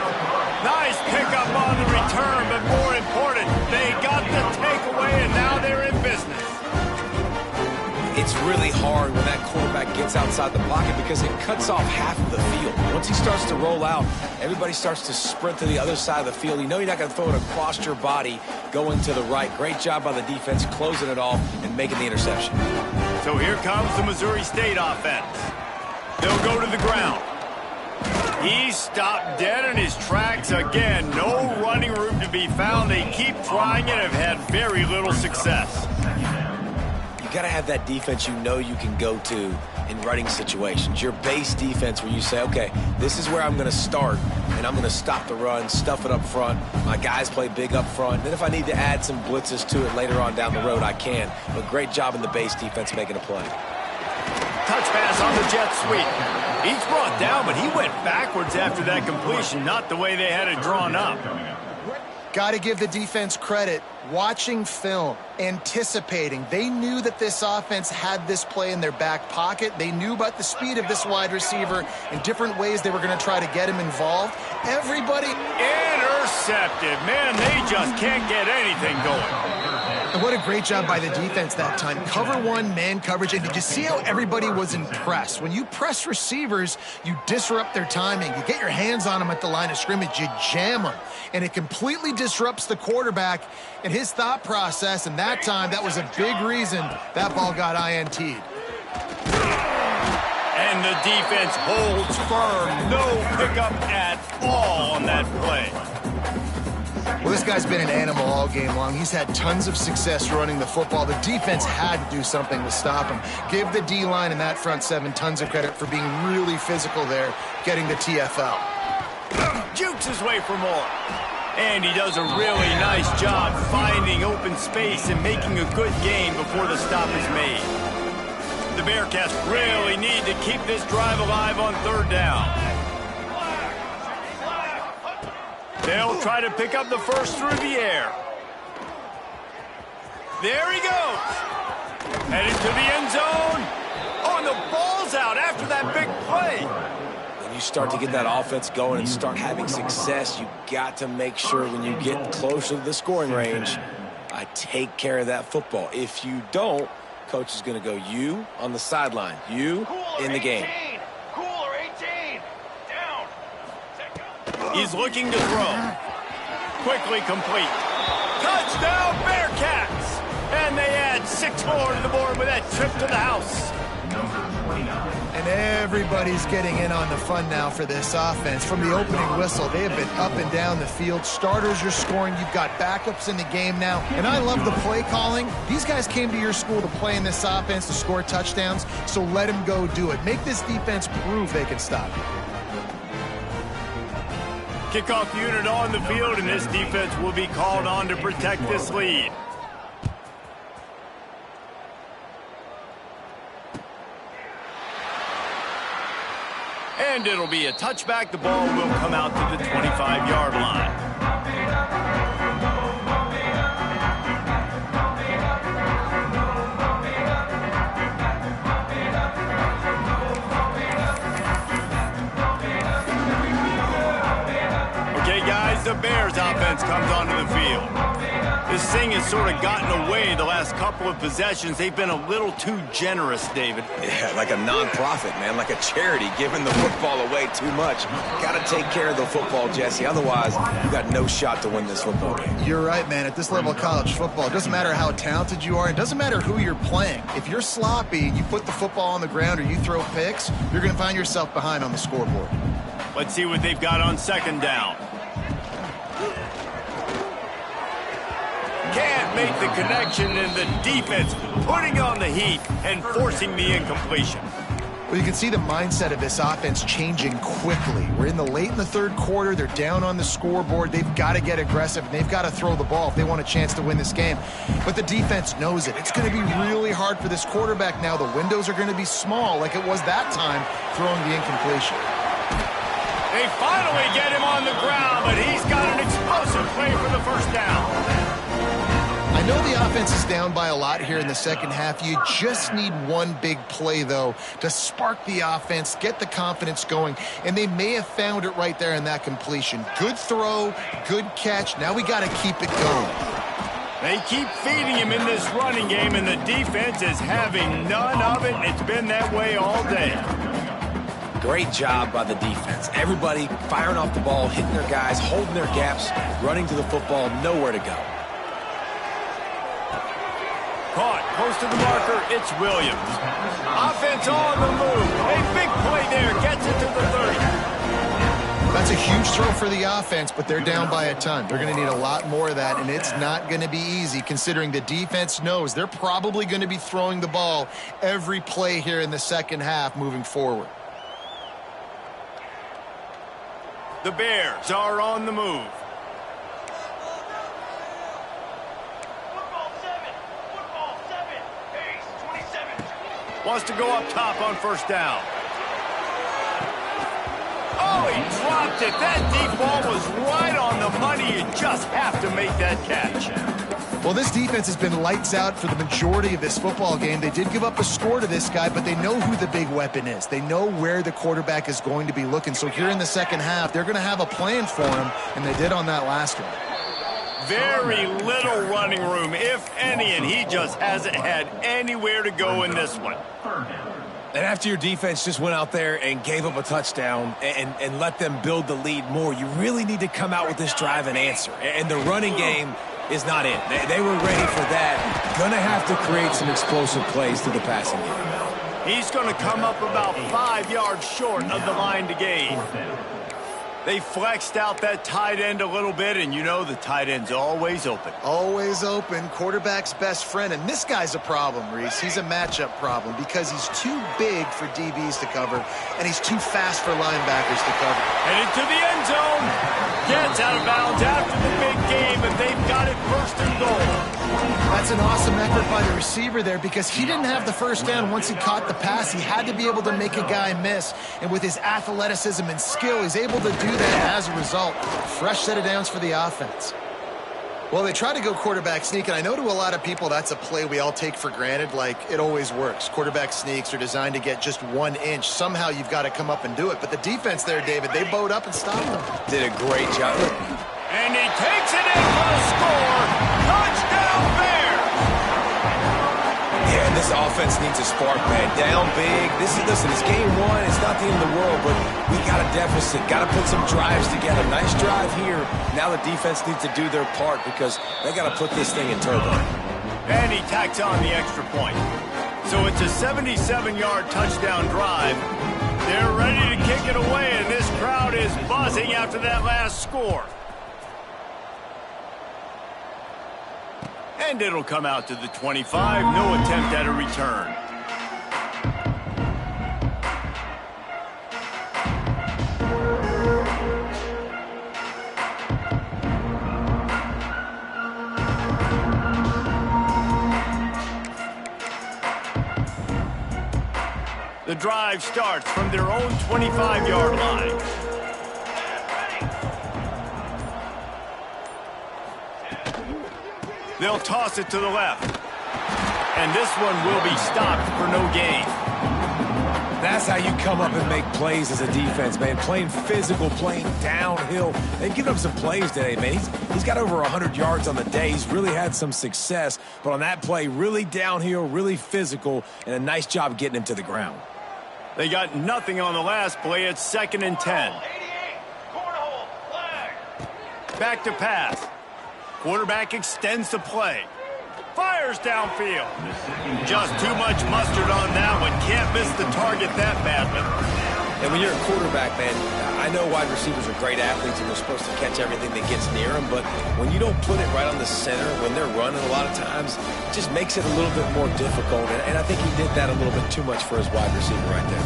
S1: Nice pickup on the return, but more important, they got the takeaway, and now they're in business.
S3: it's really hard when that quarterback gets outside the pocket because it cuts off half of the field. Once he starts to roll out, everybody starts to sprint to the other side of the field. You know you're not going to throw it across your body going to the right. Great job by the defense closing it off and making the interception.
S1: So here comes the Missouri State offense. They'll go to the ground. He's stopped dead in his tracks again. No running room to be found. They keep trying and have had very little success.
S3: You got to have that defense you know you can go to in running situations. Your base defense where you say, okay, this is where I'm going to start, and I'm going to stop the run, stuff it up front. My guys play big up front. Then if I need to add some blitzes to it later on down the road, I can. But great job in the base defense making a play.
S1: Touch pass on the jet sweep. He's brought down, but he went backwards after that completion, not the way they had it drawn up.
S2: Got to give the defense credit. Watching film, anticipating. They knew that this offense had this play in their back pocket. They knew about the speed of this wide receiver and different ways they were going to try to get him involved. Everybody
S1: intercepted. Man, they just can't get anything going.
S2: And what a great job by the defense that time. Cover one, man coverage. And did you see how everybody was impressed? When you press receivers, you disrupt their timing. You get your hands on them at the line of scrimmage. You jam them. And it completely disrupts the quarterback and his thought process. And that time, that was a big reason that ball got INT'd.
S1: And the defense holds firm. No pickup at all on that play.
S2: Well, this guy's been an animal all game long. He's had tons of success running the football. The defense had to do something to stop him. Give the D-line and that front seven tons of credit for being really physical there, getting the TFL.
S1: Jukes his way for more. And he does a really nice job finding open space and making a good gain before the stop is made. The Bearcats really need to keep this drive alive on third down. They'll try to pick up the first through the air. There he goes. Headed to the end zone. Oh, and the ball's out after that big play.
S3: When you start to get that offense going and start having success, you got to make sure when you get closer to the scoring range, I take care of that football. If you don't, coach is going to go, you on the sideline, you in the game.
S1: He's looking to throw. Quickly complete. Touchdown, Bearcats! And they add 6 more to the board with that trip to the house.
S2: And everybody's getting in on the fun now for this offense. From the opening whistle, they have been up and down the field. Starters are scoring. You've got backups in the game now. And I love the play calling. These guys came to your school to play in this offense to score touchdowns, so let them go do it. Make this defense prove they can stop you.
S1: Kickoff unit on the field, and this defense will be called on to protect this lead. And it'll be a touchback. The ball will come out to the 25-yard line. The Bears offense comes onto the field. This thing has sort of gotten away the last couple of possessions. They've been a little too generous, David.
S3: Yeah, like a non-profit, man, like a charity, giving the football away too much. Got to take care of the football, Jesse. Otherwise, you got no shot to win this football game.
S2: You're right, man. At this level of college football, it doesn't matter how talented you are. It doesn't matter who you're playing. If you're sloppy and you put the football on the ground or you throw picks, you're going to find yourself behind on the scoreboard.
S1: Let's see what they've got on second down. Can't make the connection, and the defense putting on the heat and forcing the incompletion.
S2: Well, you can see the mindset of this offense changing quickly. We're late in the third quarter. They're down on the scoreboard. They've got to get aggressive, and they've got to throw the ball if they want a chance to win this game. But the defense knows it. It's going to be really hard for this quarterback now. The windows are going to be small like it was that time throwing the incompletion.
S1: They finally get him on the ground, but he's got an explosive play for the first down.
S2: I know the offense is down by a lot here in the second half. You just need one big play, though, to spark the offense, get the confidence going, and they may have found it right there in that completion. Good throw, good catch. Now we got to keep it going.
S1: They keep feeding him in this running game, and the defense is having none of it. It's been that way all day.
S3: Great job by the defense. Everybody firing off the ball, hitting their guys, holding their gaps, running to the football, nowhere to go.
S1: Caught, close to the marker, it's Williams. Offense on the move. A big play there, gets it to the 30.
S2: That's a huge throw for the offense, but they're down by a ton. They're going to need a lot more of that, and it's not going to be easy considering the defense knows they're probably going to be throwing the ball every play here in the second half moving forward.
S1: The Bears are on the move.
S4: Football seven. Pace 27.
S1: Wants to go up top on first down. Oh, he dropped it. That deep ball was right on the money. You just have to make that catch.
S2: Well, this defense has been lights out for the majority of this football game. They did give up a score to this guy, but they know who the big weapon is. They know where the quarterback is going to be looking. So here in the second half, they're going to have a plan for him, and they did on that last one.
S1: Very little running room, if any, and he just hasn't had anywhere to go in this one.
S3: And after your defense just went out there and gave up a touchdown and let them build the lead more, you really need to come out with this drive and answer. And the running game is not it. They were ready for that. Going to have to create some explosive plays through the passing game.
S1: He's going to come up about 5 yards short of the line to gain. They flexed out that tight end a little bit, and you know the tight end's always open.
S2: Always open, quarterback's best friend. And this guy's a problem, Reese. He's a matchup problem because he's too big for DBs to cover, and he's too fast for linebackers to cover.
S1: Headed to the end zone. Gets out of bounds after the big game, and they've got it first and goal.
S2: That's an awesome effort by the receiver there because he didn't have the first down once he caught the pass. He had to be able to make a guy miss, and with his athleticism and skill, he's able to do that as a result. Fresh set of downs for the offense. Well, they try to go quarterback sneak, and I know to a lot of people that's a play we all take for granted, like it always works. Quarterback sneaks are designed to get just 1 inch. Somehow you've got to come up and do it. But the defense there, David, they bowed up and stopped them.
S3: Did a great job.
S1: And he takes it in for the score. Touchdown Bears!
S3: Yeah, this offense needs a spark, man. Down big. Listen, it's game one. It's not the end of the world, but we got a deficit. Got to put some drives together. Nice drive here. Now the defense needs to do their part because they got to put this thing in turbo.
S1: And he tacks on the extra point. So it's a 77-yard touchdown drive. They're ready to kick it away, and this crowd is buzzing after that last score. And it'll come out to the 25. No attempt at a return. The drive starts from their own 25-yard line. They'll toss it to the left. And this one will be stopped for no gain.
S3: That's how you come up and make plays as a defense, man. Playing physical, playing downhill. They've given up some plays today, man. He's got over 100 yards on the day. He's really had some success. But on that play, really downhill, really physical, and a nice job getting him to the ground.
S1: They got nothing on the last play. It's 2nd and 10. Back to pass. Quarterback extends the play. Fires downfield. Just too much mustard on that one. Can't miss the target that badly.
S3: And when you're a quarterback, man, I know wide receivers are great athletes and they're supposed to catch everything that gets near them, but when you don't put it right on the center, when they're running a lot of times, it just makes it a little bit more difficult. And I think he did that a little bit too much for his wide receiver right there.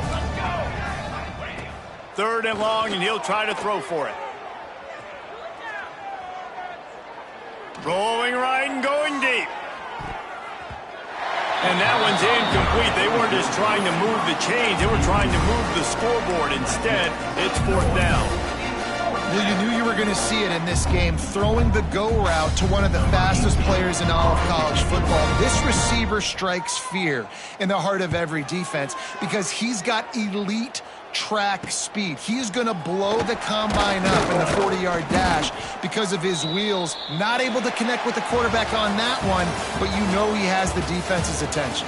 S1: Let's go. 3rd and long, and he'll try to throw for it. Rolling right and going deep. And that one's incomplete. They weren't just trying to move the chains. They were trying to move the scoreboard. Instead, it's 4th down.
S2: Well, you knew you were going to see it in this game. Throwing the go route to one of the fastest players in all of college football. This receiver strikes fear in the heart of every defense because he's got elite track speed. He's going to blow the combine up in the 40-yard dash because of his wheels. Not able to connect with the quarterback on that one, but you know he has the defense's attention.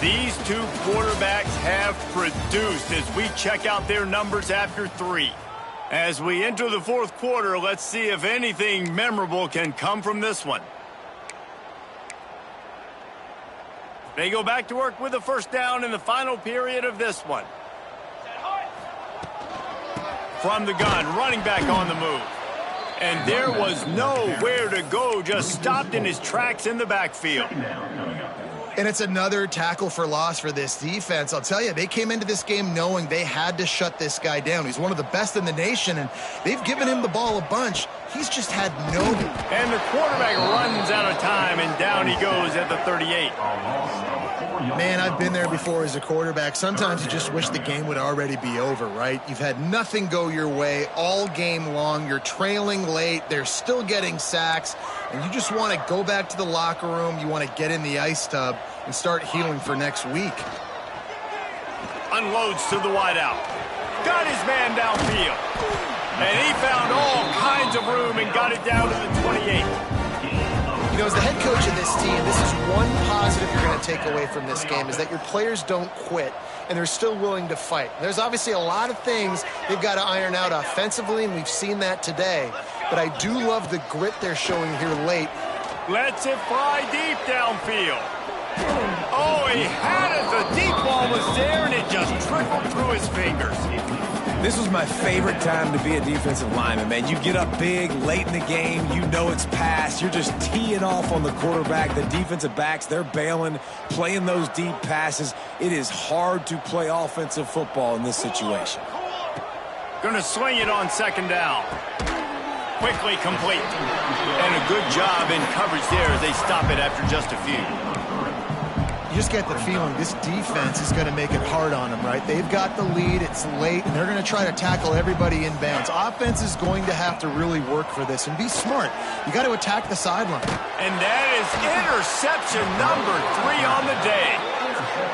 S1: These two quarterbacks have produced as we check out their numbers after 3. As we enter the fourth quarter, let's see if anything memorable can come from this one. They go back to work with a first down in the final period of this one. From the gun, running back on the move. And there was nowhere to go, just stopped in his tracks in the backfield.
S2: And it's another tackle for loss for this defense. I'll tell you, they came into this game knowing they had to shut this guy down. He's one of the best in the nation, and they've given him the ball a bunch. He's just had no...
S1: And the quarterback runs out of time, and down he goes at the 38.
S2: Man, I've been there before as a quarterback. Sometimes you just wish the game would already be over, right? You've had nothing go your way all game long. You're trailing late. They're still getting sacks. And you just want to go back to the locker room. You want to get in the ice tub and start healing for next week.
S1: Unloads to the wideout. Got his man downfield. And he found all kinds of room and got it down to the 28.
S2: You know, as the head coach of this team, this is one positive you're going to take away from this game, is that your players don't quit, and they're still willing to fight. There's obviously a lot of things they've got to iron out offensively, and we've seen that today. But I do love the grit they're showing here late.
S1: Lets it fly deep downfield. Oh, he had it. The deep ball was there, and it just trickled through his fingers.
S3: This was my favorite time to be a defensive lineman, man. You get up big, late in the game, you know it's past. You're just teeing off on the quarterback. The defensive backs, they're bailing, playing those deep passes. It is hard to play offensive football in this situation.
S1: Gonna swing it on second down. Quickly complete. And a good job in coverage there as they stop it after just a few.
S2: You just get the feeling this defense is going to make it hard on them, right? They've got the lead, it's late, and they're going to try to tackle everybody inbounds. Offense is going to have to really work for this and be smart. You got to attack the sideline.
S1: And that is interception number 3 on the day.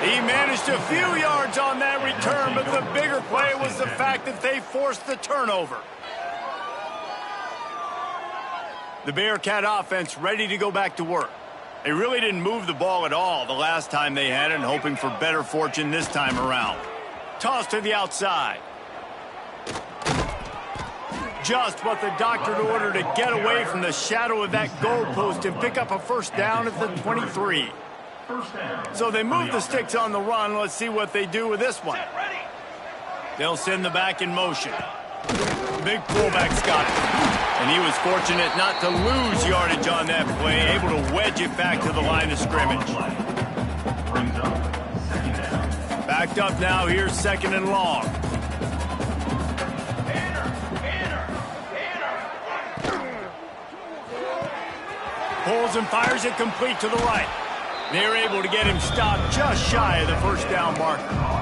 S1: He managed a few yards on that return, but the bigger play was the fact that they forced the turnover. The Bearcat offense ready to go back to work. They really didn't move the ball at all the last time they had it, and hoping for better fortune this time around. Toss to the outside. Just what the doctor ordered to get away from the shadow of that goalpost and pick up a first down at the 23. So they move the sticks on the run. Let's see what they do with this one. They'll send the back in motion. Big fullback's got it. And he was fortunate not to lose yardage on that play, able to wedge it back to the line of scrimmage. Backed up now, here's second and long. Pulls and fires it complete to the right. They're able to get him stopped just shy of the first down marker.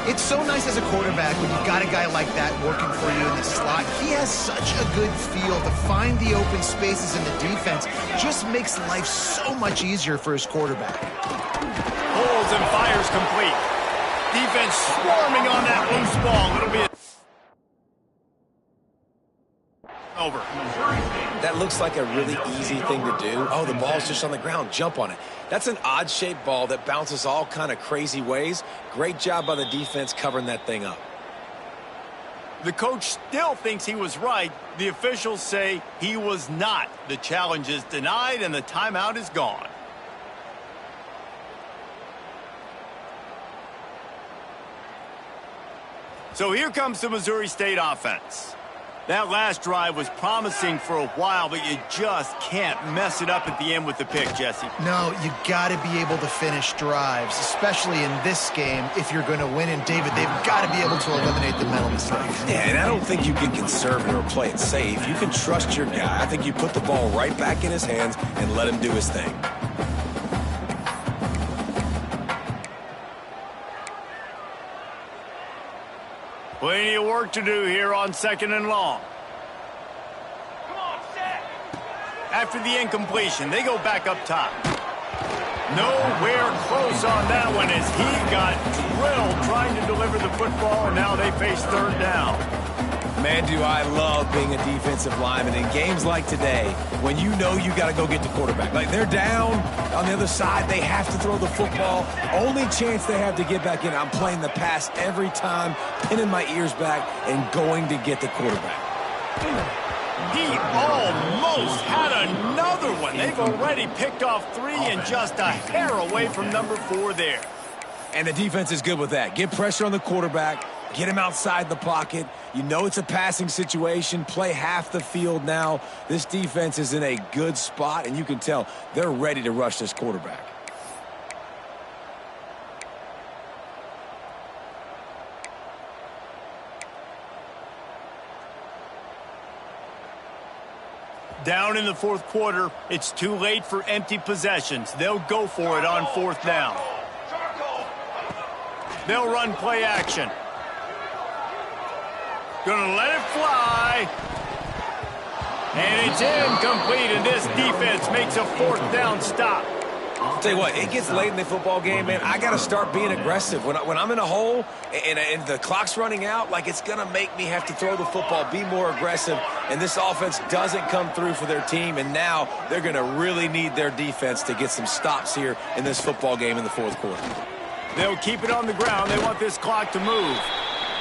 S2: It's so nice as a quarterback when you've got a guy like that working for you in the slot. He has such a good feel to find the open spaces in the defense. Just makes life so much easier for his quarterback.
S1: Pulls and fires complete. Defense swarming on that loose ball. It'll be over.
S3: That looks like a really easy thing to do. Oh, the ball's just on the ground. Jump on it. That's an odd-shaped ball that bounces all kind of crazy ways. Great job by the defense covering that thing up.
S1: The coach still thinks he was right. The officials say he was not. The challenge is denied, and the timeout is gone. So here comes the Missouri State offense. That last drive was promising for a while, but you just can't mess it up at the end with the pick, Jesse.
S2: No, you got to be able to finish drives, especially in this game if you're going to win. And, David, they've got to be able to eliminate the mental mistakes.
S3: Yeah, and I don't think you can conserve it or play it safe. You can trust your guy. I think you put the ball right back in his hands and let him do his thing.
S1: Plenty of work to do here on second and long. After the incompletion, they go back up top. Nowhere close on that one as he got drilled trying to deliver the football, and now they face third down.
S3: Man, do I love being a defensive lineman in games like today when you know you got to go get the quarterback. Like, they're down on the other side. They have to throw the football. Only chance they have to get back in. I'm playing the pass every time, pinning my ears back and going to get the quarterback.
S1: He almost had another one. They've already picked off 3 and just a hair away from number 4 there.
S3: And the defense is good with that. Get pressure on the quarterback. Get him outside the pocket. You know it's a passing situation. Play half the field now. This defense is in a good spot, and you can tell they're ready to rush this quarterback.
S1: Down in the fourth quarter, it's too late for empty possessions. They'll go for it on fourth down. They'll run play action. Gonna let it fly. And it's incomplete, and this defense makes a fourth down stop.
S3: I'll tell you what, it gets late in the football game, man. I got to start being aggressive. When I'm in a hole and the clock's running out, like, it's going to make me have to throw the football, be more aggressive, and this offense doesn't come through for their team, and now they're going to really need their defense to get some stops here in this football game in the fourth quarter.
S1: They'll keep it on the ground. They want this clock to move.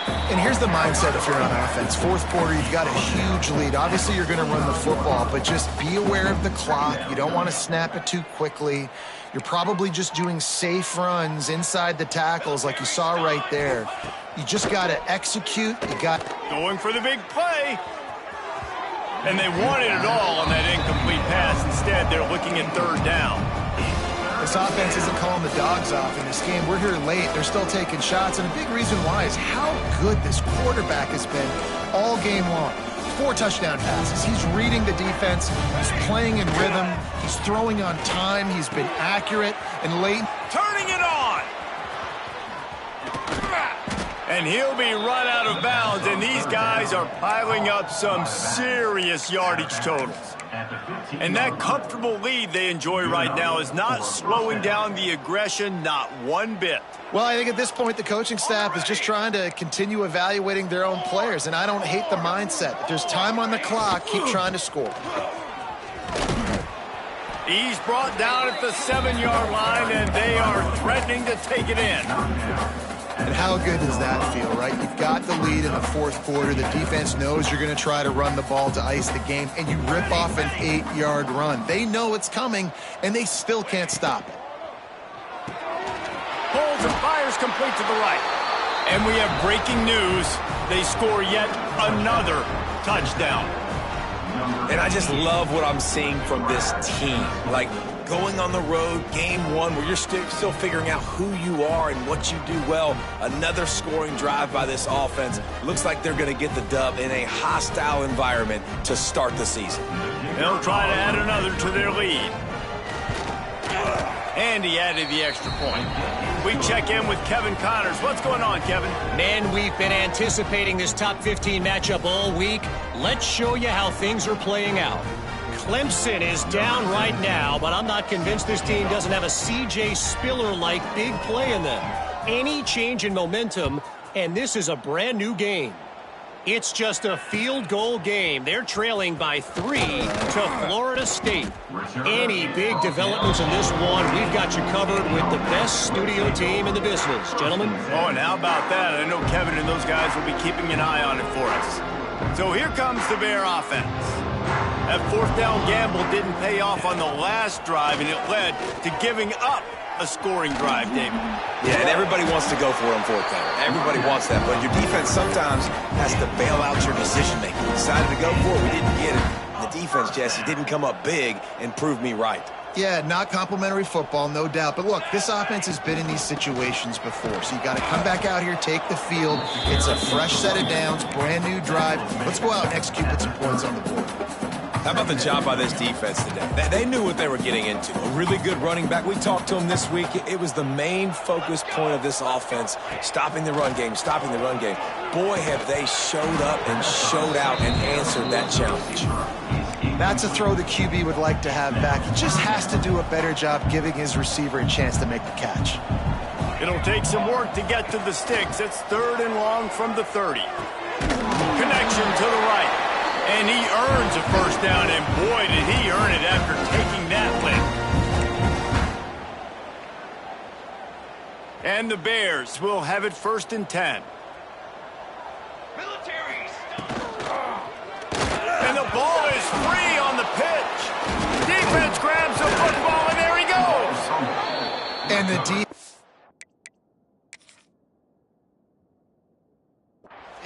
S2: And here's the mindset if you're on offense. Fourth quarter, you've got a huge lead. Obviously, you're going to run the football, but just be aware of the clock. You don't want to snap it too quickly. You're probably just doing safe runs inside the tackles like you saw right there. You just got to execute. You got
S1: going for the big play. And they wanted it all on that incomplete pass. Instead, they're looking at third down.
S2: This offense isn't calling the dogs off in this game. We're here late. They're still taking shots. And a big reason why is how good this quarterback has been all game long. 4 touchdown passes. He's reading the defense. He's playing in rhythm. He's throwing on time. He's been accurate and late.
S1: Turning it on. And he'll be run out of bounds. And these guys are piling up some serious yardage totals. And that comfortable lead they enjoy right now is not slowing down the aggression, not one bit.
S2: Well, I think at this point, the coaching staff is just trying to continue evaluating their own players, and I don't hate the mindset. If there's time on the clock, keep trying to score.
S1: He's brought down at the 7-yard line, and they are threatening to take it in.
S2: And how good does that feel, right? You've got the lead in the fourth quarter. The defense knows you're going to try to run the ball to ice the game, and you rip off an 8-yard run. They know it's coming, and they still can't stop it.
S1: Holds and fires complete to the right. And we have breaking news. They score yet another touchdown.
S3: And I just love what I'm seeing from this team. Like, going on the road, game one, where you're still figuring out who you are and what you do well. Another scoring drive by this offense. Looks like they're going to get the dub in a hostile environment to start the season.
S1: They'll try to add another to their lead. And he added the extra point. We check in with Kevin Connors. What's going on, Kevin?
S5: Man, we've been anticipating this top 15 matchup all week. Let's show you how things are playing out. Clemson is down right now, but I'm not convinced this team doesn't have a C.J. Spiller-like big play in them. Any change in momentum, and this is a brand new game. It's just a field goal game. They're trailing by 3 to Florida State. Any big developments in this one, we've got you covered with the best studio team in the business. Gentlemen?
S1: Oh, and how about that? I know Kevin and those guys will be keeping an eye on it for us. So here comes the Bear offense. That fourth down gamble didn't pay off on the last drive, and it led to giving up a scoring drive, David.
S3: Yeah, and everybody wants to go for it on fourth down. Everybody wants that, but your defense sometimes has to bail out your decision-making. We decided to go for it. We didn't get it. The defense, Jesse, didn't come up big and prove me right.
S2: Yeah, not complimentary football, no doubt. But look, this offense has been in these situations before. So you got to come back out here, take the field. It's a fresh set of downs, brand new drive. Let's go out and execute, put some points on the board.
S3: How about the job by this defense today? They knew what they were getting into. A really good running back. We talked to him this week. It was the main focus point of this offense, stopping the run game, stopping the run game. Boy, have they showed up and showed out and answered that challenge.
S2: That's a throw the QB would like to have back. He just has to do a better job giving his receiver a chance to make the catch.
S1: It'll take some work to get to the sticks. It's 3rd and long from the 30. Connection to the right. And he earns a first down, and boy, did he earn it after taking that lick. And the Bears will have it 1st and 10. And the ball is free on the pitch. Defense grabs the football, and there he goes.
S2: And the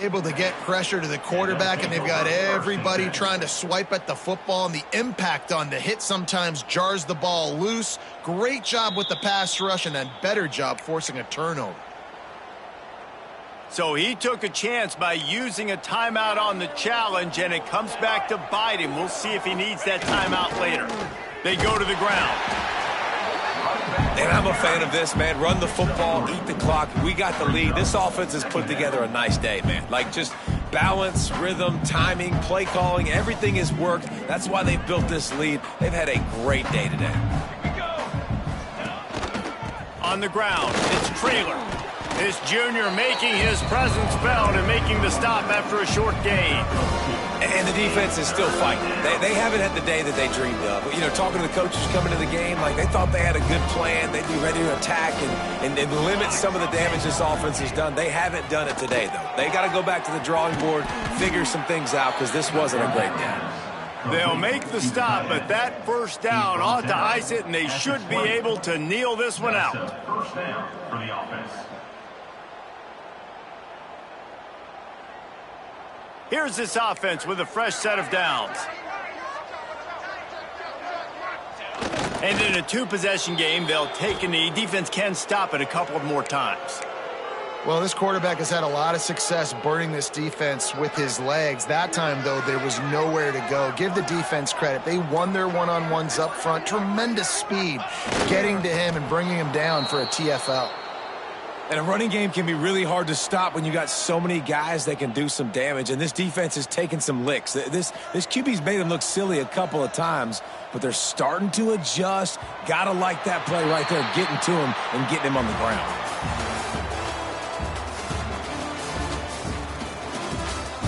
S2: able to get pressure to the quarterback, and they've got everybody trying to swipe at the football, and the impact on the hit sometimes jars the ball loose. Great job with the pass rush, and a better job forcing a turnover.
S1: So he took a chance by using a timeout on the challenge, and it comes back to bite him. We'll see if he needs that timeout later. They go to the ground.
S3: And I'm a fan of this, man. Run the football, eat the clock. We got the lead. This offense has put together a nice day, man. Like, just balance, rhythm, timing, play calling, everything has worked. That's why they've built this lead. They've had a great day today.
S1: On the ground, it's Traylor. This junior making his presence felt and making the stop after a short gain.
S3: And the defense is still fighting. They haven't had the day that they dreamed of. You know, talking to the coaches coming to the game, like, they thought they had a good plan. They'd be ready to attack and limit some of the damage this offense has done. They haven't done it today, though. They got to go back to the drawing board, figure some things out, because this wasn't a great day.
S1: They'll make the stop, but that first down ought to ice it, and they should be able to kneel this one out.
S4: First down for the offense.
S1: Here's this offense with a fresh set of downs. And in a 2-possession game, they'll take a knee. Defense can stop it a couple more times.
S2: Well, this quarterback has had a lot of success burning this defense with his legs. That time, though, there was nowhere to go. Give the defense credit. They won their one-on-ones up front. Tremendous speed getting to him and bringing him down for a TFL.
S3: And a running game can be really hard to stop when you got so many guys that can do some damage. And this defense has taken some licks. This QB's made them look silly a couple of times, but they're starting to adjust. Gotta like that play right there, getting to him and getting him on the ground.